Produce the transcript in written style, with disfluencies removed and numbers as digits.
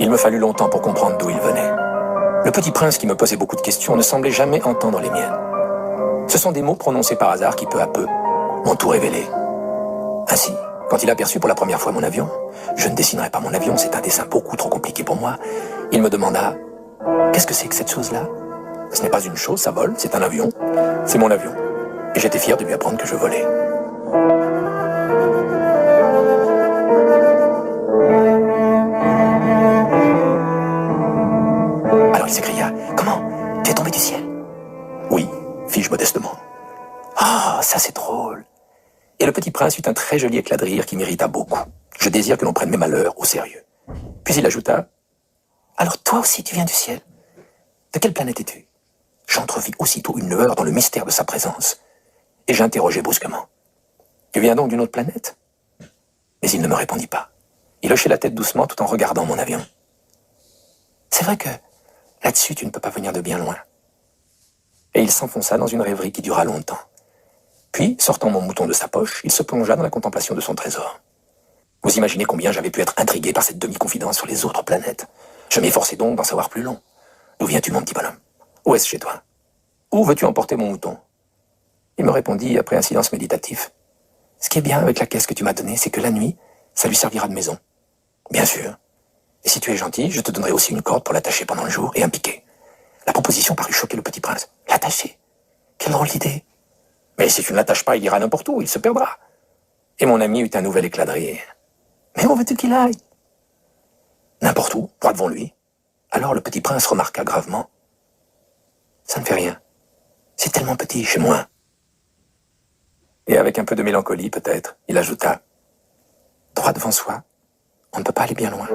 Il me fallut longtemps pour comprendre d'où il venait. Le petit prince qui me posait beaucoup de questions ne semblait jamais entendre les miennes. Ce sont des mots prononcés par hasard qui, peu à peu, m'ont tout révélé. Ainsi, quand il aperçut pour la première fois mon avion, je ne dessinerai pas mon avion, c'est un dessin beaucoup trop compliqué pour moi, il me demanda « Qu'est-ce que c'est que cette chose-là » Ce n'est pas une chose, ça vole, c'est un avion. C'est mon avion. Et j'étais fier de lui apprendre que je volais. Alors il s'écria « Comment? Tu es tombé du ciel ?» « Oui, fis-je modestement. »« Ah, ça c'est drôle !» Et le petit prince eut un très joli éclat de rire qui m'irrita beaucoup. Je désire que l'on prenne mes malheurs au sérieux. Puis il ajouta « Alors toi aussi tu viens du ciel? De quelle planète es-tu » J'entrevis aussitôt une lueur dans le mystère de sa présence. Et j'interrogeai brusquement. « Tu viens donc d'une autre planète ?» Mais il ne me répondit pas. Il hochait la tête doucement tout en regardant mon avion. « C'est vrai que là-dessus tu ne peux pas venir de bien loin. » Et il s'enfonça dans une rêverie qui dura longtemps. Puis, sortant mon mouton de sa poche, il se plongea dans la contemplation de son trésor. Vous imaginez combien j'avais pu être intrigué par cette demi-confidence sur les autres planètes. Je m'efforçais donc d'en savoir plus long. D'où viens-tu, mon petit bonhomme? Où est-ce chez toi? Où veux-tu emporter mon mouton? Il me répondit après un silence méditatif. Ce qui est bien avec la caisse que tu m'as donnée, c'est que la nuit, ça lui servira de maison. Bien sûr. Et si tu es gentil, je te donnerai aussi une corde pour l'attacher pendant le jour et un piquet. La proposition parut choquer le petit prince. L'attacher? Quelle drôle d'idée! Mais si tu ne l'attaches pas, il ira n'importe où, il se perdra. Et mon ami eut un nouvel éclat de rire. Mais où veux-tu qu'il aille? N'importe où, droit devant lui. Alors le petit prince remarqua gravement. Ça ne fait rien. C'est tellement petit chez moi. Et avec un peu de mélancolie, peut-être, il ajouta. Droit devant soi, on ne peut pas aller bien loin.